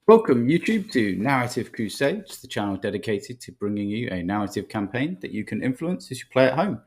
Welcome, YouTube, to Narrative Crusades, the channel dedicated to bringing you a narrative campaign that you can influence as you play at home.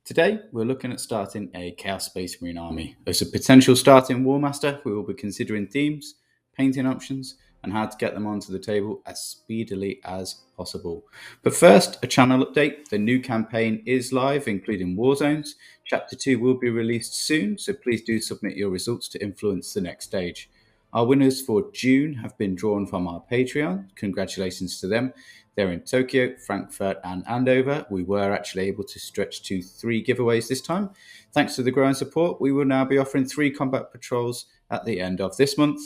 Today, we're looking at starting a Chaos Space Marine army. As a potential starting War Master, we will be considering themes, painting options, and how to get them onto the table as speedily as possible. But first, a channel update. The new campaign is live, including War Zones. Chapter 2 will be released soon, so please do submit your results to influence the next stage. Our winners for June have been drawn from our Patreon. Congratulations to them. They're in Tokyo, Frankfurt, and Andover. We were actually able to stretch to 3 giveaways this time. Thanks to the growing support, we will now be offering 3 combat patrols at the end of this month,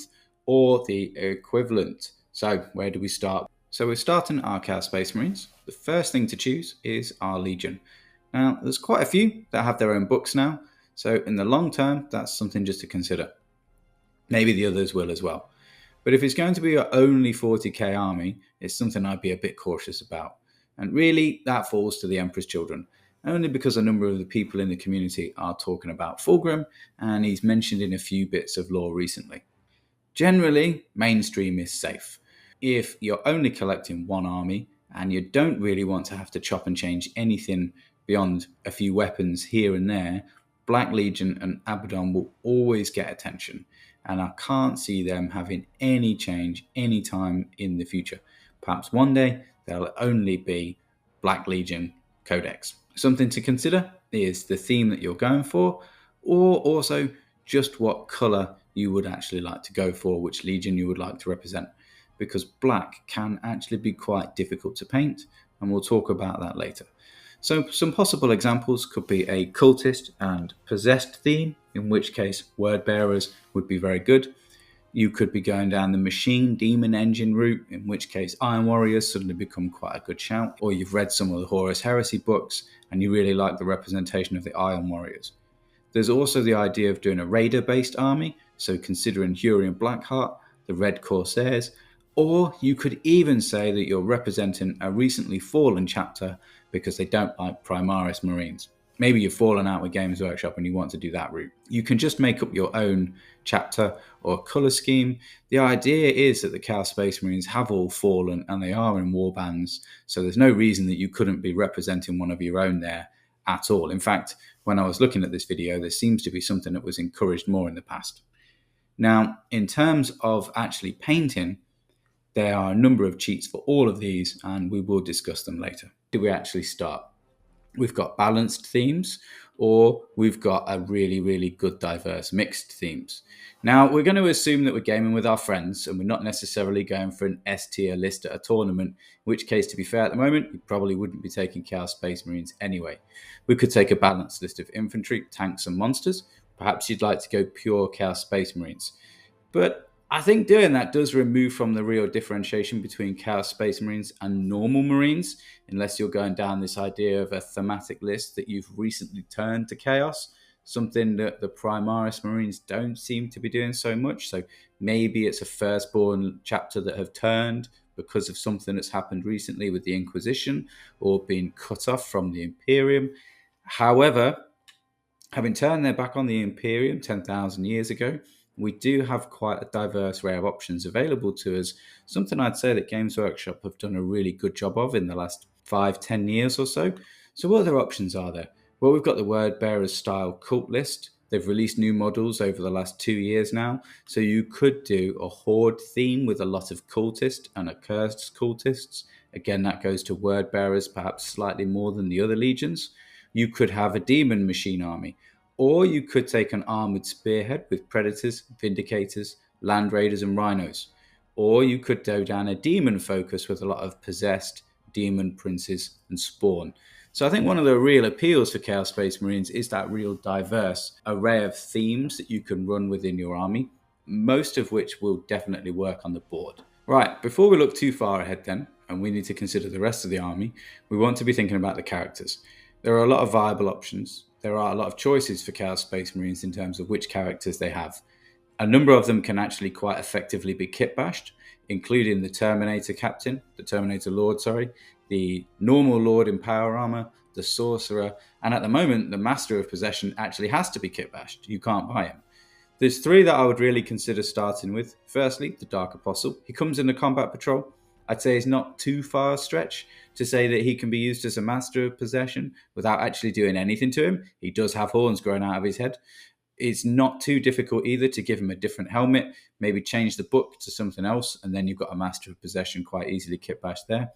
or the equivalent. So where do we start? So we're starting our Chaos Space Marines. The first thing to choose is our Legion. Now, there's quite a few that have their own books now. So in the long term, that's something just to consider. Maybe the others will as well. But if it's going to be your only 40k army, it's something I'd be a bit cautious about. And really, that falls to the Emperor's Children, only because a number of the people in the community are talking about Fulgrim, and he's mentioned in a few bits of lore recently. Generally, mainstream is safe. If you're only collecting one army, and you don't really want to have to chop and change anything beyond a few weapons here and there, Black Legion and Abaddon will always get attention. And I can't see them having any change anytime in the future. Perhaps one day they'll only be Black Legion Codex. Something to consider is the theme that you're going for, or also just what colour you would actually like to go for, which Legion you would like to represent. Because black can actually be quite difficult to paint, and we'll talk about that later. So some possible examples could be a cultist and possessed theme, in which case word bearers would be very good. You could be going down the machine demon engine route, in which case Iron Warriors suddenly become quite a good shout. Or you've read some of the Horus Heresy books and you really like the representation of the Iron Warriors. There's also the idea of doing a raider-based army, so considering Hurian Blackheart, the Red Corsairs, or you could even say that you're representing a recently fallen chapter because they don't like Primaris Marines. Maybe you've fallen out with Games Workshop and you want to do that route. You can just make up your own chapter or colour scheme. The idea is that the Chaos Space Marines have all fallen and they are in war bands, so there's no reason that you couldn't be representing one of your own there at all. In fact, when I was looking at this video, there seems to be something that was encouraged more in the past. Now, in terms of actually painting, there are a number of cheats for all of these, and we will discuss them later. Do we actually start? We've got balanced themes, or we've got a really, really good diverse mixed themes. Now, we're going to assume that we're gaming with our friends, and we're not necessarily going for an S tier list at a tournament, in which case, to be fair, at the moment, we probably wouldn't be taking Chaos Space Marines anyway. We could take a balanced list of infantry, tanks, and monsters. Perhaps you'd like to go pure Chaos Space Marines. But I think doing that does remove from the real differentiation between Chaos Space Marines and normal Marines, unless you're going down this idea of a thematic list that you've recently turned to Chaos, something that the Primaris Marines don't seem to be doing so much. So maybe it's a firstborn chapter that have turned because of something that's happened recently with the Inquisition or being cut off from the Imperium. However, having turned their back on the Imperium 10,000 years ago, we do have quite a diverse array of options available to us, something I'd say that Games Workshop have done a really good job of in the last 5-10 years or so. So what other options are there? Well, we've got the Word Bearers style cult list. They've released new models over the last 2 years now. So you could do a horde theme with a lot of cultists and accursed cultists. Again, that goes to Word Bearers, perhaps slightly more than the other legions. You could have a demon machine army. Or you could take an armoured spearhead with predators, vindicators, land raiders, and rhinos. Or you could go down a demon focus with a lot of possessed demon princes and spawn. So I think one of the real appeals for Chaos Space Marines is that real diverse array of themes that you can run within your army, most of which will definitely work on the board. Right, before we look too far ahead then, and we need to consider the rest of the army, we want to be thinking about the characters. There are a lot of viable options. There are a lot of choices for Chaos Space Marines in terms of which characters they have. A number of them can actually quite effectively be kit bashed, including the Terminator Captain, the Terminator Lord, the normal Lord in power armor, the Sorcerer, and at the moment, the Master of Possession actually has to be kit bashed. You can't buy him. There's three that I would really consider starting with. Firstly, the Dark Apostle. He comes in the combat patrol. I'd say it's not too far a stretch to say that he can be used as a master of possession without actually doing anything to him. He does have horns growing out of his head. It's not too difficult either to give him a different helmet, maybe change the book to something else, and then you've got a master of possession quite easily kit bashed there.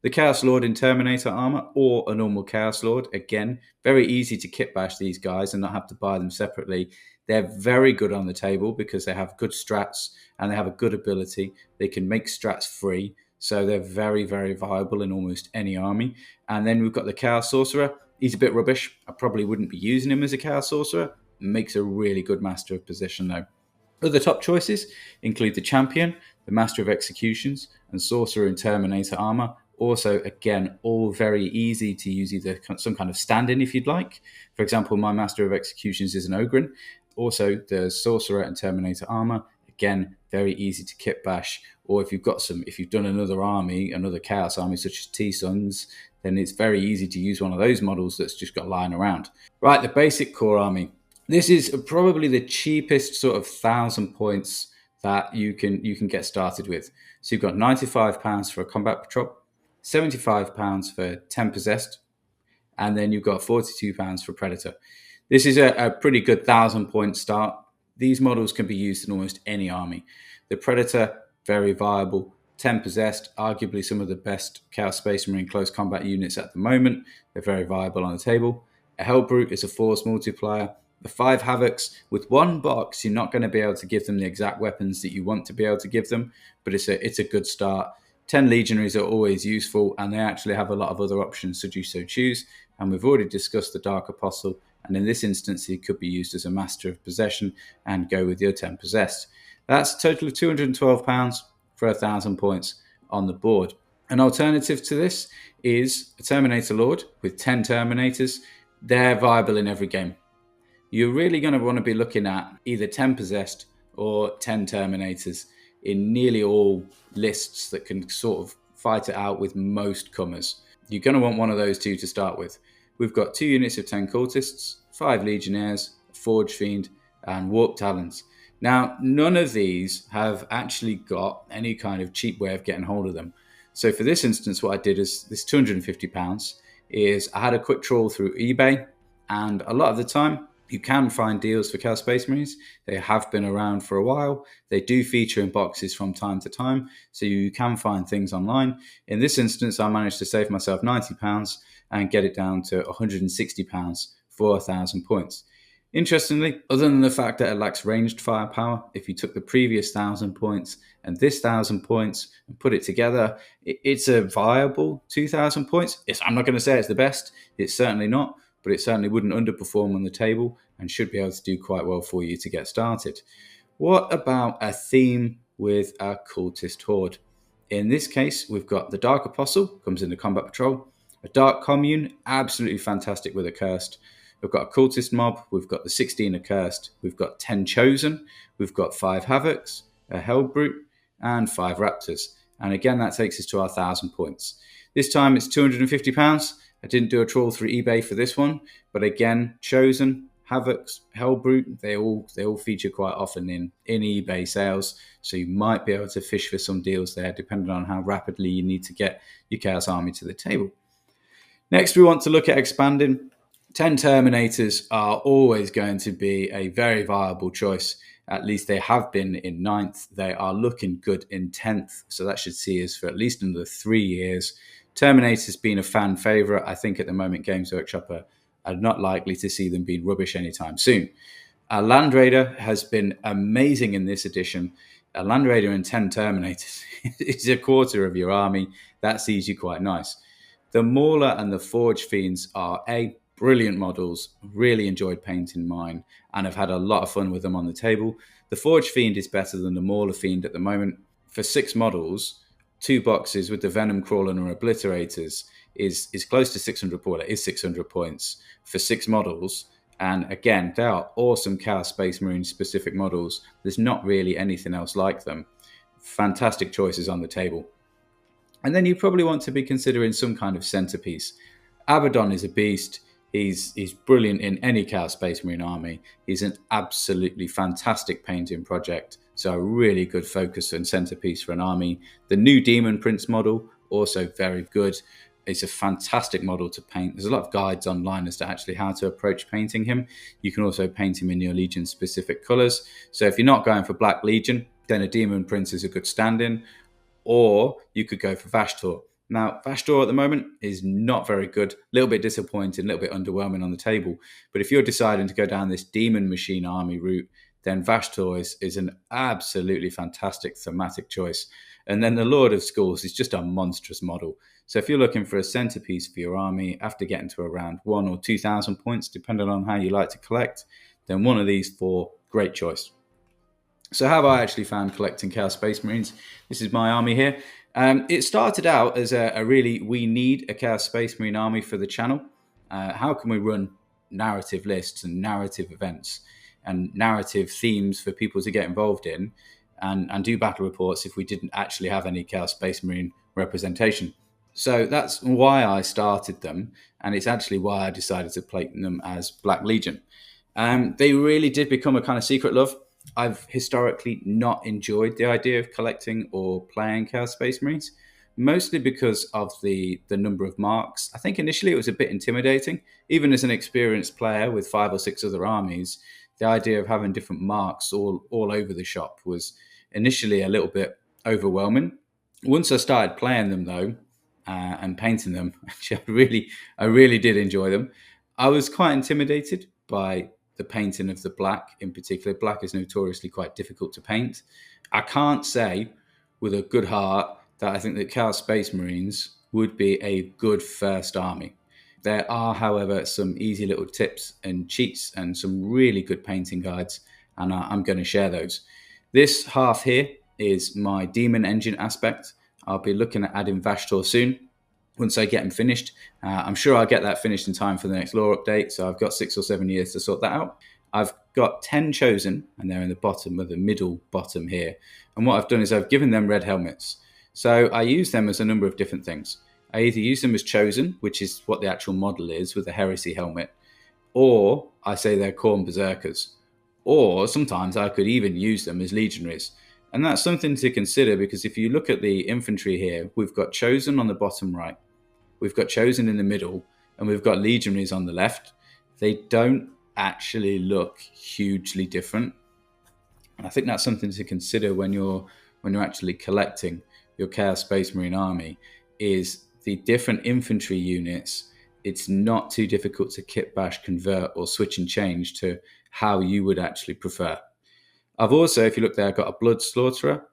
The Chaos Lord in Terminator armor or a normal Chaos Lord. Again, very easy to kit bash these guys and not have to buy them separately. They're very good on the table because they have good strats and they have a good ability. They can make strats free. So they're very, very viable in almost any army. And then we've got the Chaos Sorcerer. He's a bit rubbish. I probably wouldn't be using him as a Chaos Sorcerer. Makes a really good Master of Possession though. Other top choices include the Champion, the Master of Executions, and Sorcerer in Terminator armor. Also, again, all very easy to use, either some kind of stand-in if you'd like. For example, my Master of Executions is an Ogren. Also, the Sorcerer and Terminator armor, again, very easy to kit bash. Or if you've done another army, another Chaos army such as T-Sons, then it's very easy to use one of those models that's just got lying around. Right, the basic core army. This is probably the cheapest sort of 1,000 points that you can get started with. So you've got £95 for a combat patrol, £75 for 10 possessed, and then you've got £42 for predator. This is a pretty good 1,000 point start. These models can be used in almost any army. The predator, very viable. 10 possessed, arguably some of the best Chaos Space Marine close combat units at the moment. They're very viable on the table. A Hellbrute is a force multiplier. The 5 Havocs, with one box, you're not going to be able to give them the exact weapons that you want to be able to give them, but it's a good start. 10 Legionaries are always useful, and they actually have a lot of other options should you so choose. And we've already discussed the Dark Apostle, and in this instance, he could be used as a Master of Possession and go with your 10 possessed. That's a total of £212 for 1,000 points on the board. An alternative to this is a Terminator Lord with 10 Terminators. They're viable in every game. You're really going to want to be looking at either 10 possessed or 10 Terminators in nearly all lists that can sort of fight it out with most comers. You're going to want one of those two to start with. We've got 2 units of 10 Cultists, 5 Legionnaires, a Forge Fiend, and Warp Talons. Now, none of these have actually got any kind of cheap way of getting hold of them. So for this instance, what I did is this £250 is I had a quick trawl through eBay, and a lot of the time, you can find deals for Chaos Space Marines. They have been around for a while. They do feature in boxes from time to time, so you can find things online. In this instance, I managed to save myself £90 and get it down to £160 for 1,000 points. Interestingly, other than the fact that it lacks ranged firepower, if you took the previous 1,000 points and this 1,000 points and put it together, it's a viable 2,000 points. I'm not going to say it's the best. It's certainly not, but it certainly wouldn't underperform on the table and should be able to do quite well for you to get started. What about a theme with a cultist horde? In this case, we've got the Dark Apostle, comes in the combat patrol, a Dark Commune, absolutely fantastic with Accursed. We've got a cultist mob, we've got the 16 Accursed, we've got 10 Chosen, we've got 5 Havocs, a Hellbrute, and 5 Raptors. And again, that takes us to our 1,000 points. This time it's £250. I didn't do a trawl through eBay for this one, but again, Chosen, Havocs, Hellbrute, they all feature quite often in eBay sales, so you might be able to fish for some deals there, depending on how rapidly you need to get your Chaos Army to the table. Next, we want to look at expanding. 10 Terminators are always going to be a very viable choice. At least they have been in 9th. They are looking good in 10th, so that should see us for at least another 3 years. Terminator's been a fan favourite. I think at the moment Games Workshop are not likely to see them being rubbish anytime soon. A Land Raider has been amazing in this edition. A Land Raider and 10 Terminators is a quarter of your army. That sees you quite nice. The Mauler and the Forge Fiends are brilliant models. Really enjoyed painting mine and have had a lot of fun with them on the table. The Forge Fiend is better than the Mauler Fiend at the moment. For 6 models, 2 boxes with the Venom Crawler or Obliterators is close to 600 points. It is 600 points for 6 models. And again, they are awesome Chaos Space Marine specific models. There's not really anything else like them. Fantastic choices on the table. And then you probably want to be considering some kind of centerpiece. Abaddon is a beast. He's brilliant in any Chaos Space Marine army. He's an absolutely fantastic painting project. So a really good focus and centerpiece for an army. The new Demon Prince model, also very good. It's a fantastic model to paint. There's a lot of guides online as to actually how to approach painting him. You can also paint him in your Legion specific colors. So if you're not going for Black Legion, then a Demon Prince is a good stand-in. Or you could go for Vashtor. Now, Vashtor at the moment is not very good, a little bit disappointing, a little bit underwhelming on the table. But if you're deciding to go down this Demon Machine army route, then Vashtor is an absolutely fantastic thematic choice. And then the Lord of Schools is just a monstrous model. So if you're looking for a centerpiece for your army after getting to around 1,000 or 2,000 points, depending on how you like to collect, then one of these four, great choice. So how have I actually found collecting Chaos Space Marines? This is my army here. It started out as we need a Chaos Space Marine army for the channel. How can we run narrative lists and narrative events and narrative themes for people to get involved in and do battle reports if we didn't actually have any Chaos Space Marine representation? So that's why I started them, and it's actually why I decided to plate them as Black Legion. They really did become a kind of secret love. I've historically not enjoyed the idea of collecting or playing Chaos Space Marines, mostly because of the number of marks. I think initially it was a bit intimidating. Even as an experienced player with 5 or 6 other armies, the idea of having different marks all over the shop was initially a little bit overwhelming. Once I started playing them, though, and painting them, actually, I really did enjoy them. I was quite intimidated by the painting of the black in particular. Black is notoriously quite difficult to paint. I can't say with a good heart that I think that Chaos Space Marines would be a good first army. There are, however, some easy little tips and cheats and some really good painting guides, and I'm going to share those. This half here is my Demon Engine aspect. I'll be looking at adding Vashtor soon. Once I get them finished, I'm sure I'll get that finished in time for the next lore update. So I've got 6 or 7 years to sort that out. I've got 10 chosen, and they're in the bottom of the middle bottom here. And what I've done is I've given them red helmets. So I use them as a number of different things. I either use them as chosen, which is what the actual model is with a heresy helmet, or I say they're Khorne berserkers. Or sometimes I could even use them as legionaries. And that's something to consider, because if you look at the infantry here, we've got chosen on the bottom right, we've got chosen in the middle, and we've got legionaries on the left. They don't actually look hugely different. And I think that's something to consider when you're actually collecting your Chaos Space Marine army, is the different infantry units. It's not too difficult to kit bash, convert, or switch and change to how you would actually prefer. I've also, if you look there, I've got a Blood Slaughterer.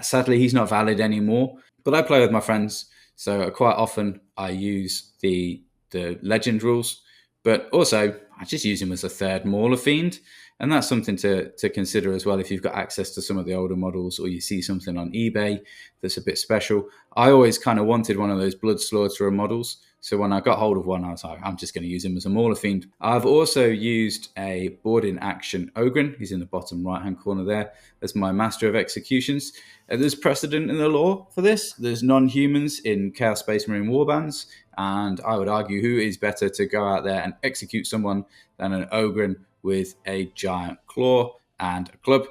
Sadly, he's not valid anymore, but I play with my friends, so quite often I use the legend rules, but also I just use him as a third Mauler Fiend, and that's something to consider as well if you've got access to some of the older models, or you see something on eBay that's a bit special. I always kind of wanted one of those Blood Slaughterer models, so when I got hold of one, I was like, I'm just going to use him as a Mauler Fiend. I've also used a board-in action Ogren, he's in the bottom right-hand corner there, as my Master of Executions. There's precedent in the lore for this. There's non-humans in Chaos Space Marine warbands, and I would argue who is better to go out there and execute someone than an Ogren with a giant claw and a club.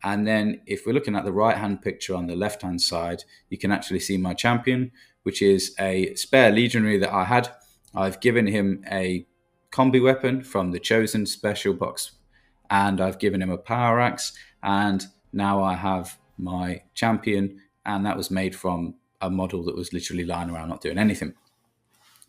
And then if we're looking at the right-hand picture on the left-hand side, you can actually see my champion, which is a spare legionary that I had. I've given him a combi weapon from the Chosen special box, and I've given him a power axe, and now I have my champion, and that was made from a model that was literally lying around not doing anything.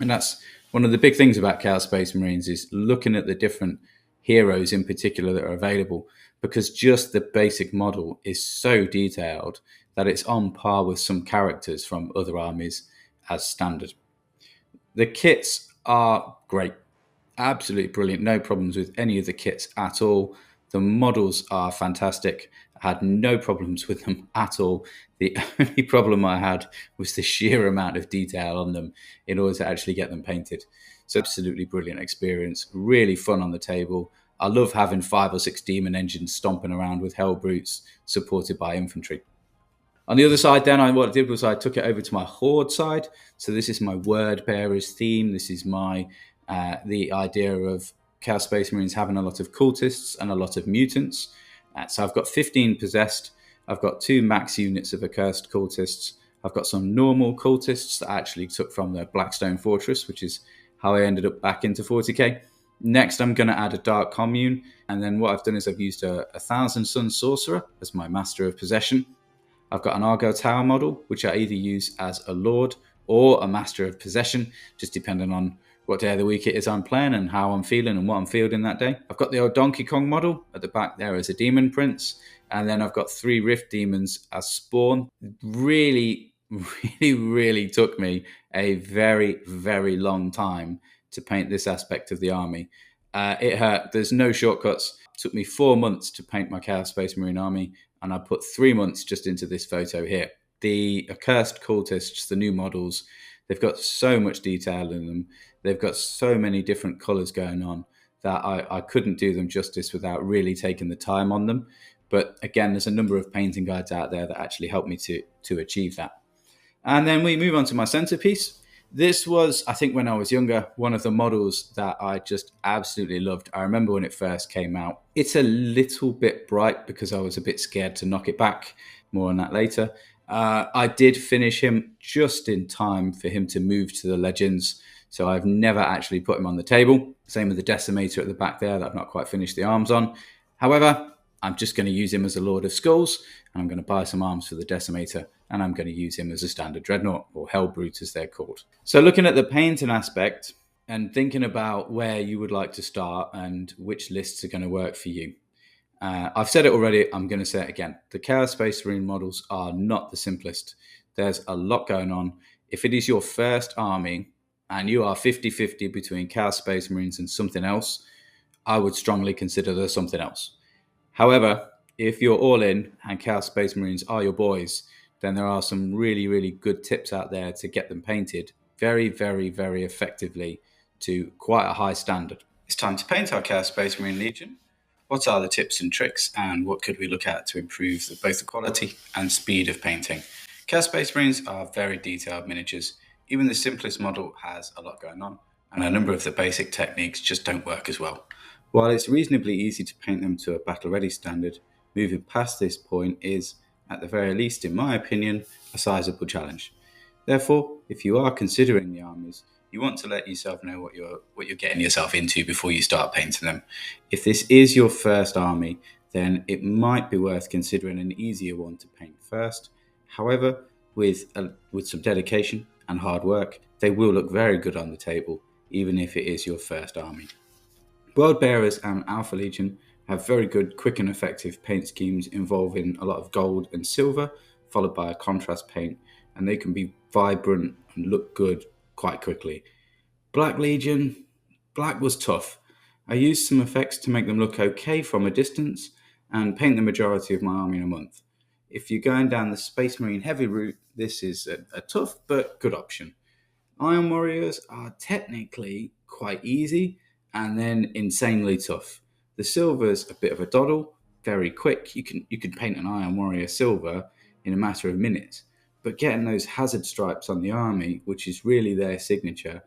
And that's one of the big things about Chaos Space Marines, is looking at the different heroes in particular that are available, because just the basic model is so detailed that it's on par with some characters from other armies as standard. The kits are great, absolutely brilliant, no problems with any of the kits at all. The models are fantastic. I had no problems with them at all. The only problem I had was the sheer amount of detail on them in order to actually get them painted. So absolutely brilliant experience, really fun on the table. I love having 5 or 6 demon engines stomping around with hell brutes supported by infantry. On the other side then, what I did was I took it over to my horde side. So this is my word bearers theme. This is my the idea of Chaos Space Marines having a lot of cultists and a lot of mutants. So I've got 15 possessed. I've got 2 max units of accursed cultists. I've got some normal cultists that I actually took from the Blackstone Fortress, which is how I ended up back into 40k. Next, I'm going to add a Dark Commune. And then what I've done is I've used a Thousand Sun Sorcerer as my Master of Possession. I've got an Argo Tower model, which I either use as a Lord or a Master of Possession, just depending on what day of the week it is I'm playing and how I'm feeling and what I'm fielding that day. I've got the old Donkey Kong model at the back there as a Demon Prince. And then I've got 3 Rift Demons as Spawn. Really took me a very, very long time to paint this aspect of the army. It hurt. There's no shortcuts. It took me 4 months to paint my Chaos Space Marine army, and I put 3 months just into this photo here. The accursed cultists, the new models, they've got so much detail in them. They've got so many different colors going on that I couldn't do them justice without really taking the time on them. But again, there's a number of painting guides out there that actually help me to achieve that. And then we move on to my centerpiece. This was, I think when I was younger, one of the models that I just absolutely loved. I remember when it first came out. It's a little bit bright because I was a bit scared to knock it back. More on that later. I did finish him just in time for him to move to the Legends. So I've never actually put him on the table. Same with the Decimator at the back there that I've not quite finished the arms on. However, I'm just going to use him as a Lord of Skulls, and I'm going to buy some arms for the Decimator, and I'm going to use him as a standard Dreadnought, or Hellbrute as they're called. So looking at the painting aspect and thinking about where you would like to start and which lists are going to work for you. I've said it already, I'm going to say it again. The Chaos Space Marine models are not the simplest. There's a lot going on. If it is your first army and you are 50-50 between Chaos Space Marines and something else, I would strongly consider there's something else. However, if you're all in and Chaos Space Marines are your boys, then there are some really, really good tips out there to get them painted very, very, very effectively to quite a high standard. It's time to paint our Chaos Space Marine Legion. What are the tips and tricks, and what could we look at to improve both the quality and speed of painting? Chaos Space Marines are very detailed miniatures. Even the simplest model has a lot going on, and a number of the basic techniques just don't work as well. While it's reasonably easy to paint them to a battle-ready standard, moving past this point is, at the very least in my opinion, a sizable challenge. Therefore, if you are considering the armies, you want to let yourself know what you're getting yourself into before you start painting them. If this is your first army, then it might be worth considering an easier one to paint first. However, with some dedication and hard work, they will look very good on the table, even if it is your first army. World Bearers and Alpha Legion have very good, quick and effective paint schemes involving a lot of gold and silver, followed by a contrast paint, and they can be vibrant and look good quite quickly. Black Legion, black was tough. I used some effects to make them look okay from a distance and paint the majority of my army in a month. If you're going down the Space Marine heavy route, this is a tough but good option. Iron Warriors are technically quite easy and then insanely tough. The silver's a bit of a doddle, very quick. You can paint an Iron Warrior silver in a matter of minutes. But getting those hazard stripes on the army, which is really their signature,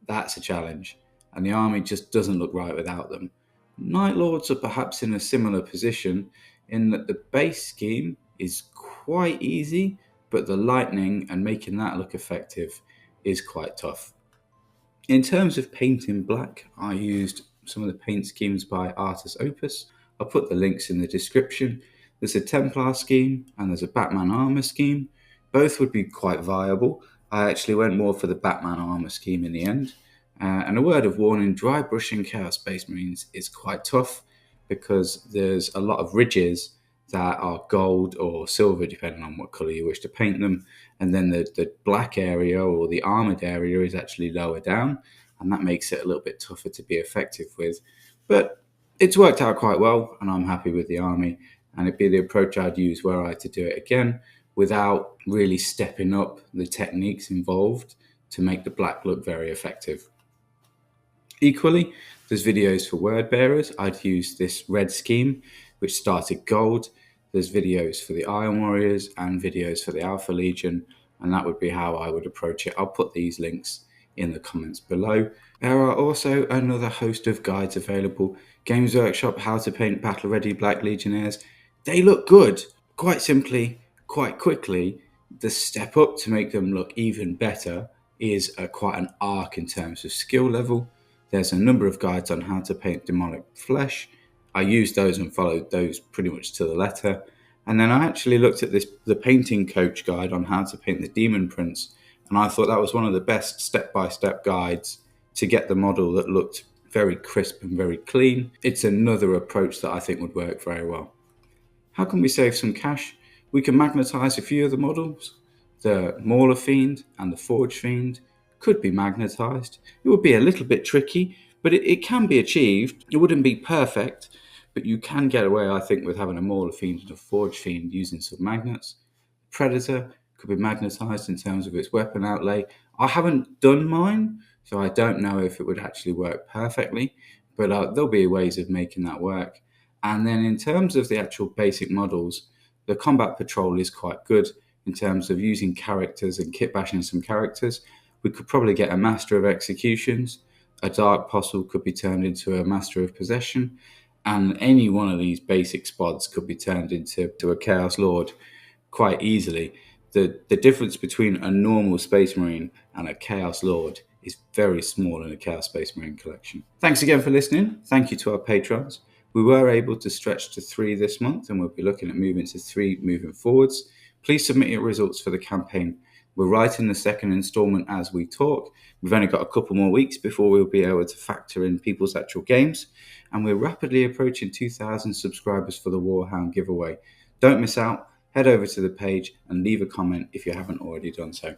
that's a challenge. And the army just doesn't look right without them. Night Lords are perhaps in a similar position in that the base scheme is quite easy, but the lightning and making that look effective is quite tough. In terms of painting black, I used some of the paint schemes by Artus Opus. I'll put the links in the description. There's a Templar scheme and there's a Batman armor scheme. Both would be quite viable. I actually went more for the Batman armor scheme in the end. And a word of warning, dry brushing Chaos Space Marines is quite tough because there's a lot of ridges that are gold or silver, depending on what colour you wish to paint them. And then the black area or the armoured area is actually lower down, and that makes it a little bit tougher to be effective with. But it's worked out quite well, and I'm happy with the army, and it'd be the approach I'd use were I to do it again without really stepping up the techniques involved to make the black look very effective. Equally, there's videos for word bearers. I'd use this red scheme, which started gold. There's videos for the Iron Warriors and videos for the Alpha Legion, and that would be how I would approach it. I'll put these links in the comments below. There are also another host of guides available. Games Workshop, How to Paint Battle Ready Black Legionnaires. They look good. Quite simply, quite quickly, the step up to make them look even better is quite an arc in terms of skill level. There's a number of guides on how to paint demonic flesh. I used those and followed those pretty much to the letter. And then I actually looked at the painting coach guide on how to paint the demon prince, and I thought that was one of the best step-by-step guides to get the model that looked very crisp and very clean. It's another approach that I think would work very well. How can we save some cash? We can magnetize a few of the models. The Mauler Fiend and the Forge Fiend could be magnetized. It would be a little bit tricky, but it can be achieved. It wouldn't be perfect, but you can get away, I think, with having a Mauler Fiend and a Forge Fiend using some magnets. Predator could be magnetized in terms of its weapon outlay. I haven't done mine, so I don't know if it would actually work perfectly, but there'll be ways of making that work. And then in terms of the actual basic models, the Combat Patrol is quite good in terms of using characters and kit bashing some characters. We could probably get a Master of Executions. A Dark Apostle could be turned into a Master of Possession. And any one of these basic spots could be turned into a Chaos Lord quite easily. The difference between a normal Space Marine and a Chaos Lord is very small in a Chaos Space Marine collection. Thanks again for listening. Thank you to our patrons. We were able to stretch to 3 this month, and we'll be looking at moving to 3 moving forwards. Please submit your results for the campaign. We're writing the second instalment as we talk. We've only got a couple more weeks before we'll be able to factor in people's actual games. And we're rapidly approaching 2,000 subscribers for the Warhound giveaway. Don't miss out. Head over to the page and leave a comment if you haven't already done so.